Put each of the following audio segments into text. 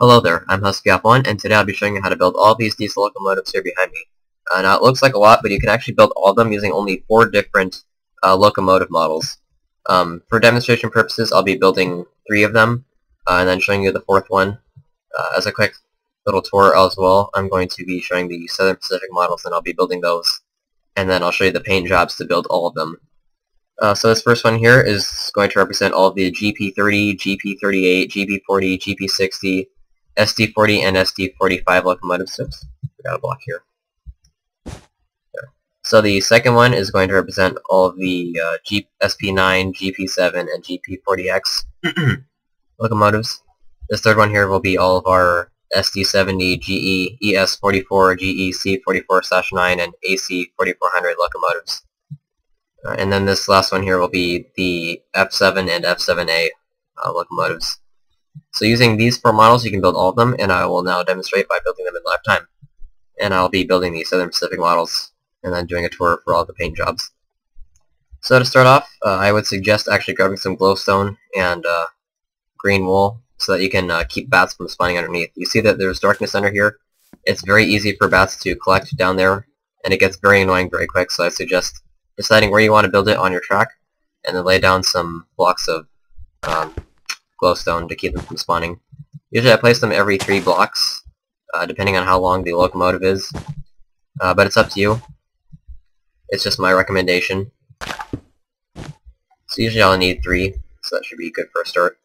Hello there, I'm HuskyOff1, and today I'll be showing you how to build all these diesel locomotives here behind me. Now it looks like a lot, but you can actually build all of them using only 4 different locomotive models. For demonstration purposes, I'll be building 3 of them, and then showing you the 4th one. As a quick little tour as well, I'm going to be showing the Southern Pacific models, and I'll be building those, and then I'll show you the paint jobs to build all of them. So this first one here is going to represent all of the GP30, GP38, GP40, GP60, SD40 and SD45 locomotives. Oops, forgot a block here. There. So the second one is going to represent all of the SP9, GP7, and GP40X locomotives. This third one here will be all of our SD70, GE, ES44, GE C44/9, and AC4400 locomotives. And then this last one here will be the F7 and F7A locomotives. So using these 4 models, you can build all of them, and I will now demonstrate by building them in live time. And I'll be building the Southern Pacific models, and then doing a tour for all the paint jobs. So to start off, I would suggest actually grabbing some glowstone and green wool, so that you can keep bats from spawning underneath. You see that there's darkness under here. It's very easy for bats to collect down there, and it gets very annoying very quick, so I suggest deciding where you want to build it on your track, and then lay down some blocks of glowstone to keep them from spawning. Usually I place them every 3 blocks, depending on how long the locomotive is, but it's up to you. It's just my recommendation. So usually I'll need 3, so that should be good for a start.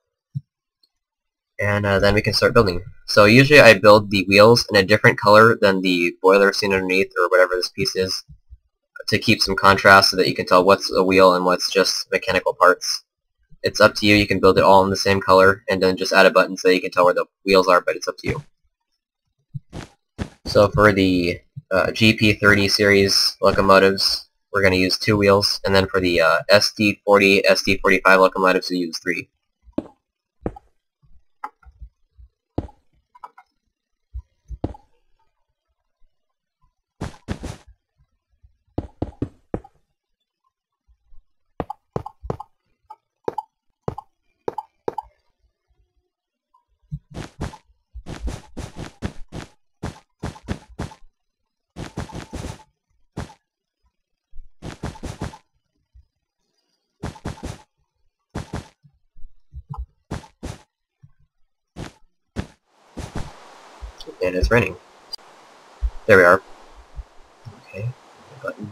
And then we can start building. So usually I build the wheels in a different color than the boiler seen underneath, or whatever this piece is, to keep some contrast so that you can tell what's a wheel and what's just mechanical parts. It's up to you. You can build it all in the same color and then just add a button so that you can tell where the wheels are, but it's up to you. So for the GP30 series locomotives, we're going to use 2 wheels, and then for the SD40, SD45 locomotives, we use 3. And it's raining. There we are. Okay, button.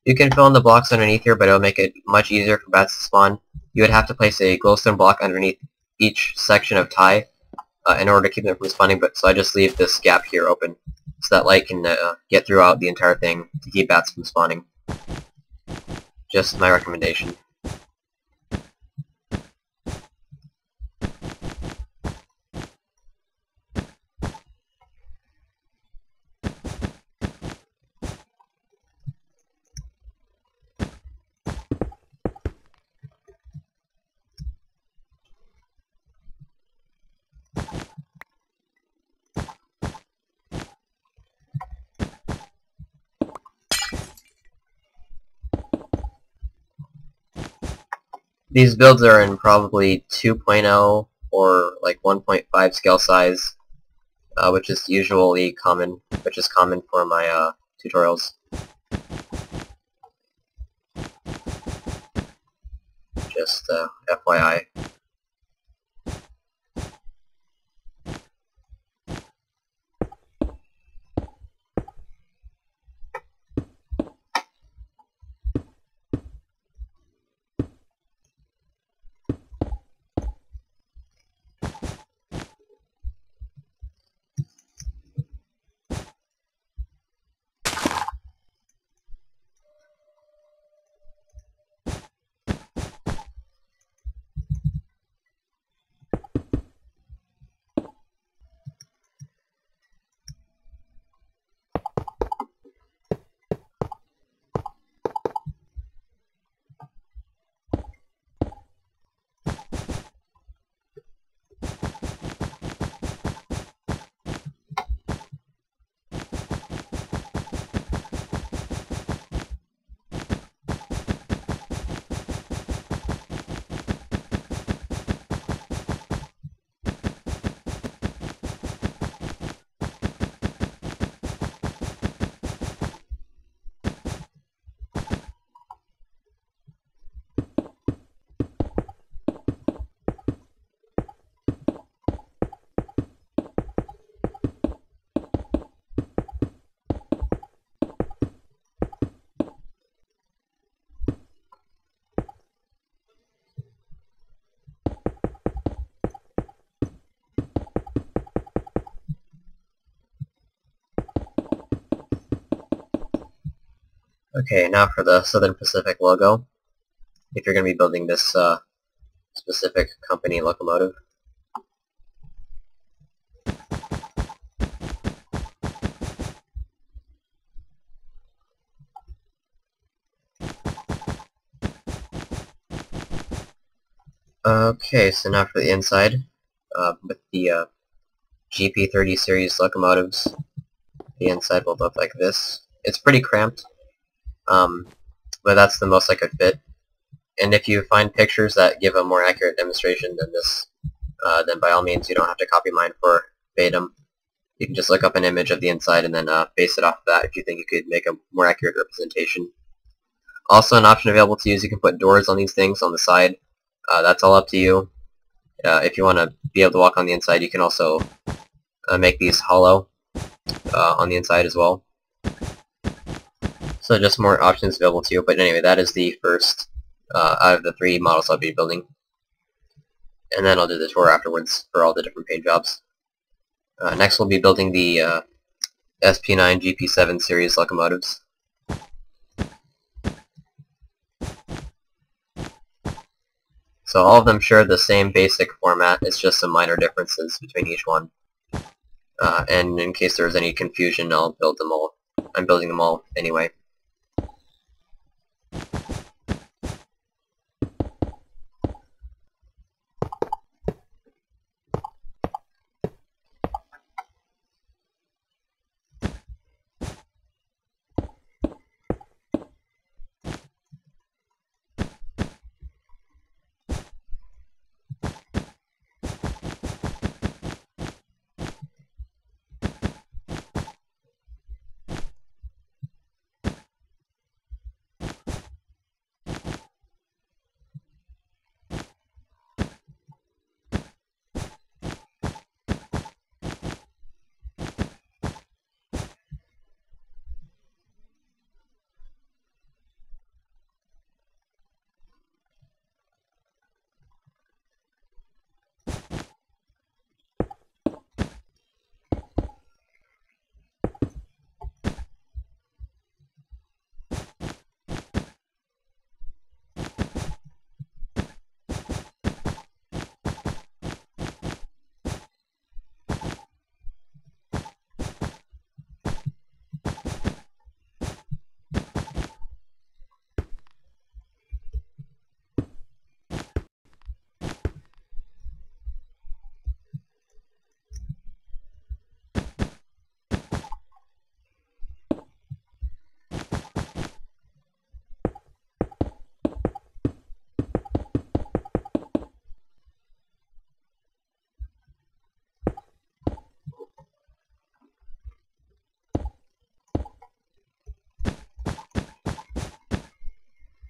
You can fill in the blocks underneath here, but it'll make it much easier for bats to spawn. You would have to place a glowstone block underneath each section of tie in order to keep them from spawning, but so I just leave this gap here open, so that light can get throughout the entire thing to keep bats from spawning. Just my recommendation. These builds are in probably 2.0 or like 1.5 scale size, which is usually common, for my tutorials. Just FYI. Okay, now for the Southern Pacific logo, if you're going to be building this specific company locomotive. Okay, so now for the inside, with the GP30 series locomotives, the inside will look like this. It's pretty cramped, but that's the most I could fit. And if you find pictures that give a more accurate demonstration than this, then by all means you don't have to copy mine for verbatim. You can just look up an image of the inside and then base it off of that if you think you could make a more accurate representation. Also, an option available to you is you can put doors on these things on the side. That's all up to you. If you want to be able to walk on the inside, you can also make these hollow on the inside as well. So just more options available to you. But anyway, that is the first out of the 3 models I'll be building. And then I'll do the tour afterwards for all the different paint jobs. Next we'll be building the SP9 GP7 series locomotives. So all of them share the same basic format, it's just some minor differences between each one. And in case there's any confusion, I'll build them all. I'm building them all anyway.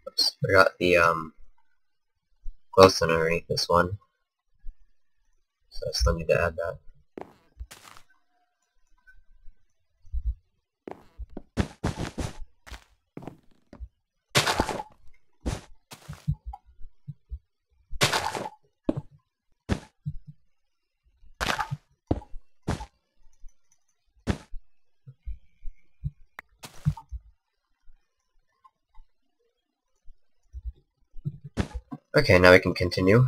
Oops, forgot the glowstone underneath this one, so I still need to add that. Okay, now we can continue.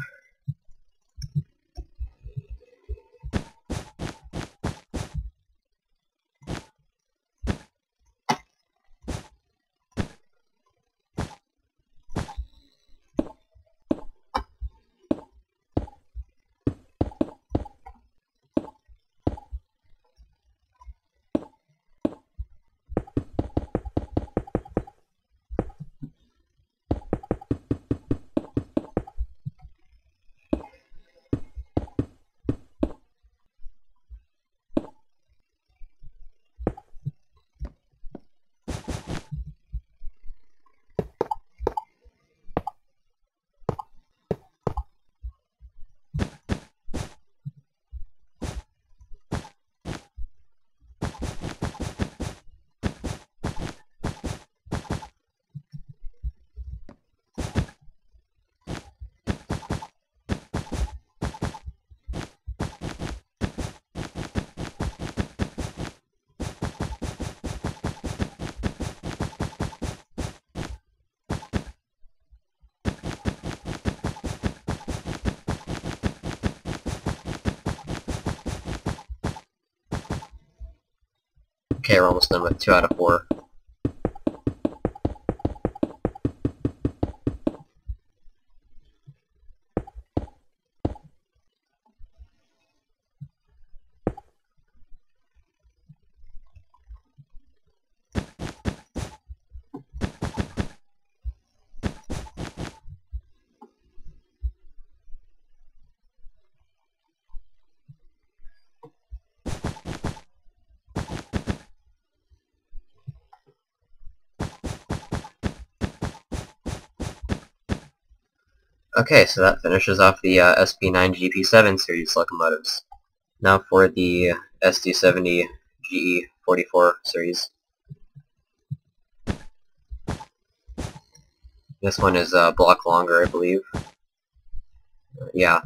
Okay, we're almost done with 2 out of 4. Okay, so that finishes off the SP9 GP7 series locomotives. Now for the SD70 GE44 series. This one is a block longer, I believe. Yeah.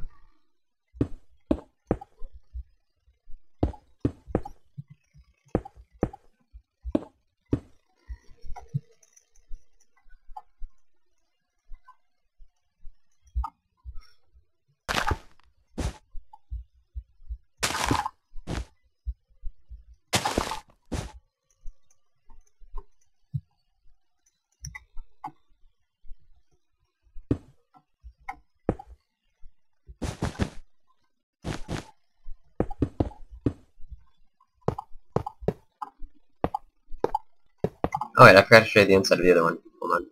Oh wait, I forgot to show you the inside of the other one. Hold on.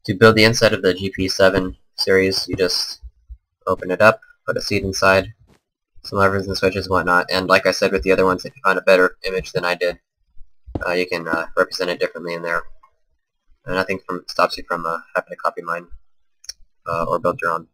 To build the inside of the GP7 series, you just open it up, put a seat inside, some levers and switches and whatnot, and like I said with the other ones, if you find a better image than I did, you can represent it differently in there. And nothing stops you from having to copy mine or build your own.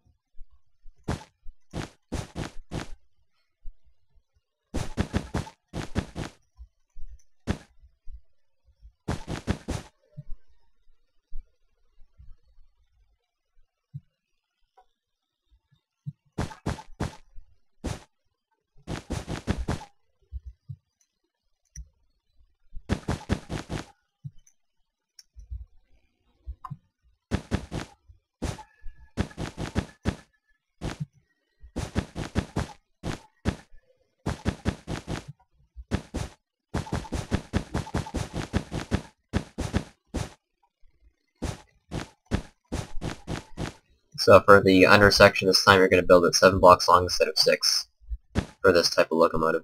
So for the under section this time, you're going to build it 7 blocks long instead of 6 for this type of locomotive.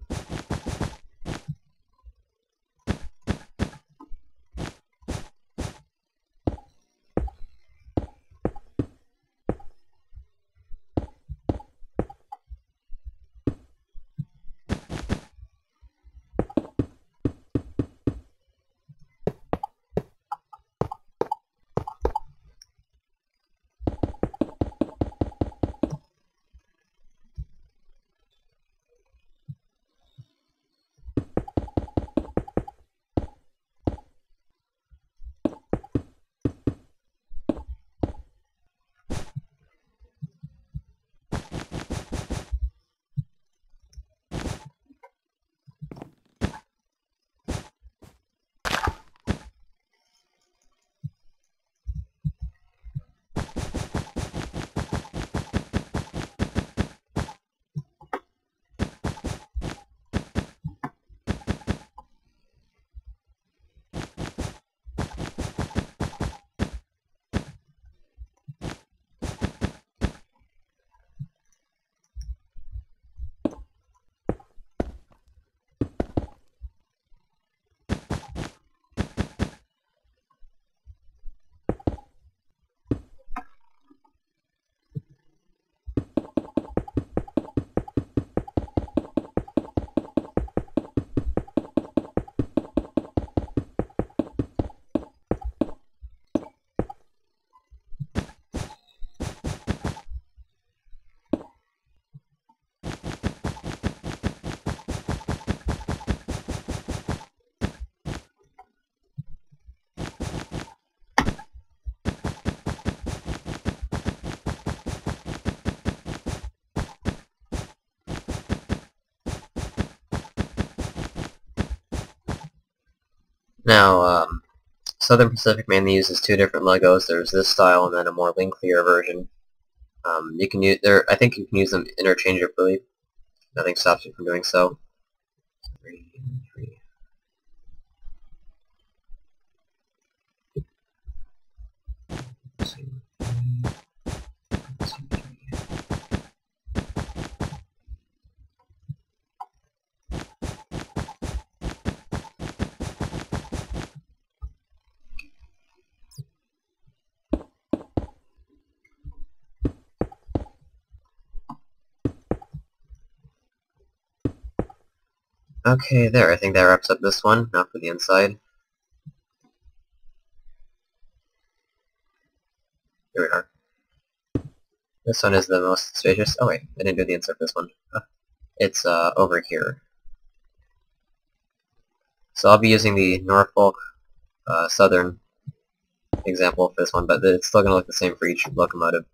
Now, Southern Pacific mainly uses 2 different logos. There's this style and then a more lengthier version. You can use I think you can use them interchangeably. Nothing stops you from doing so. 3 and 3. Okay, there. I think that wraps up this one. Now for the inside. Here we are. This one is the most spacious. Oh wait, I didn't do the insert for this one. It's over here. So I'll be using the Norfolk Southern example for this one, but it's still going to look the same for each locomotive.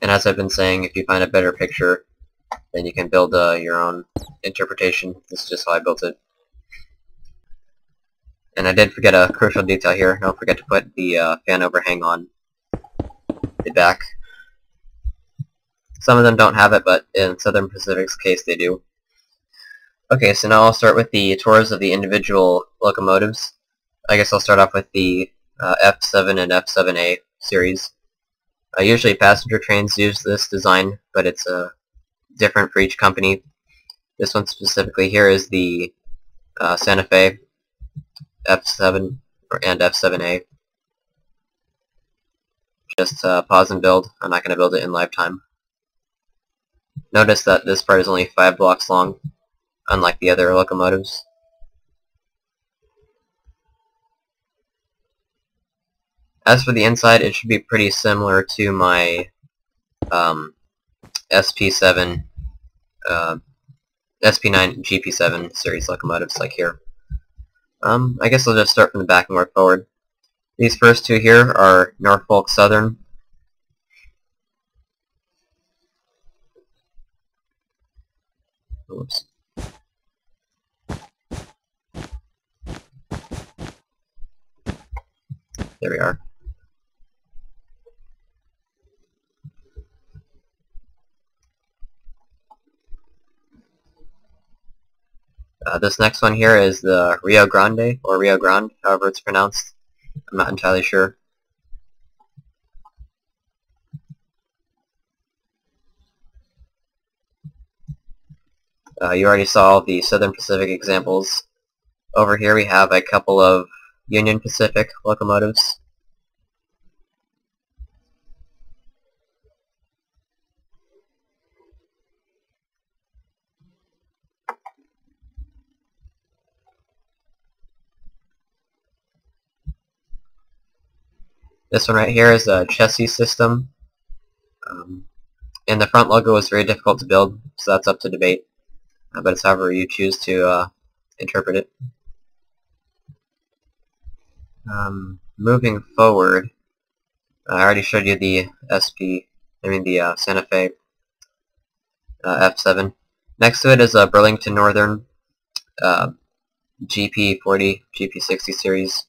And as I've been saying, if you find a better picture, then you can build your own interpretation. This is just how I built it. And I did forget a crucial detail here. Don't forget to put the fan overhang on the back. Some of them don't have it, but in Southern Pacific's case they do. Okay, so now I'll start with the tours of the individual locomotives. I guess I'll start off with the F7 and F7A series. Usually passenger trains use this design, but it's different for each company. This one specifically here is the Santa Fe F7 and F7A. Just pause and build. I'm not going to build it in live time. Notice that this part is only 5 blocks long, unlike the other locomotives. As for the inside, it should be pretty similar to my SP7, SP9 GP7 series locomotives like here. I guess I'll just start from the back and work forward. These first two here are Norfolk Southern. Oops. There we are. This next one here is the Rio Grande, or Rio Grande, however it's pronounced. I'm not entirely sure. You already saw the Southern Pacific examples. Over here we have a couple of Union Pacific locomotives. This one right here is a chassis system. And the front logo is very difficult to build, so that's up to debate. But it's however you choose to interpret it. Moving forward, I already showed you the Santa Fe F7. Next to it is a Burlington Northern GP40, GP60 series.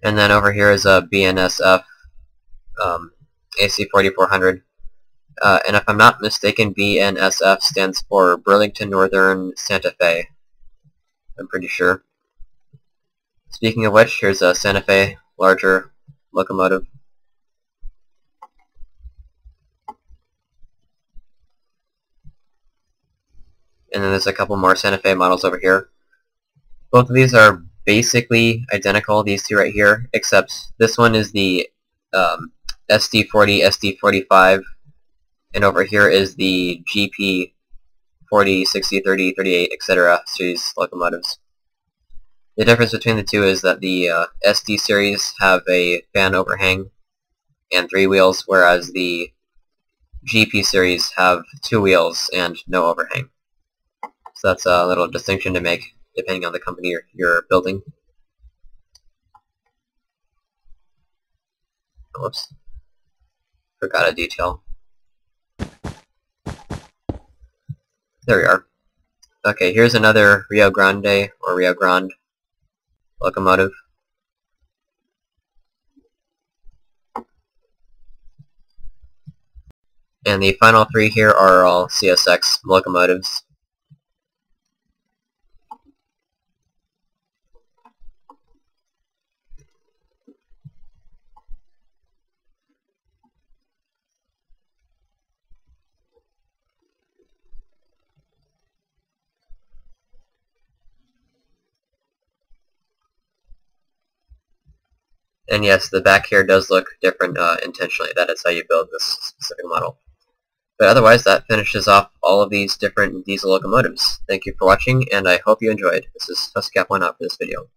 And then over here is a BNSF AC4400. And if I'm not mistaken, BNSF stands for Burlington Northern Santa Fe. I'm pretty sure. Speaking of which, here's a Santa Fe larger locomotive. And then there's a couple more Santa Fe models over here. Both of these are basically identical, these two right here, except this one is the SD40, SD45, and over here is the GP40, 60, 30, 38, etc. series locomotives. The difference between the two is that the SD series have a fan overhang and 3 wheels, whereas the GP series have 2 wheels and no overhang. So that's a little distinction to make depending on the company you're building. Whoops. Forgot a detail. There we are. Okay, here's another Rio Grande, or Rio Grande, locomotive. And the final three here are all CSX locomotives. And yes, the back here does look different intentionally. That is how you build this specific model. But otherwise, that finishes off all of these different diesel locomotives. Thank you for watching, and I hope you enjoyed. This is Tusk Cap 1 out for this video.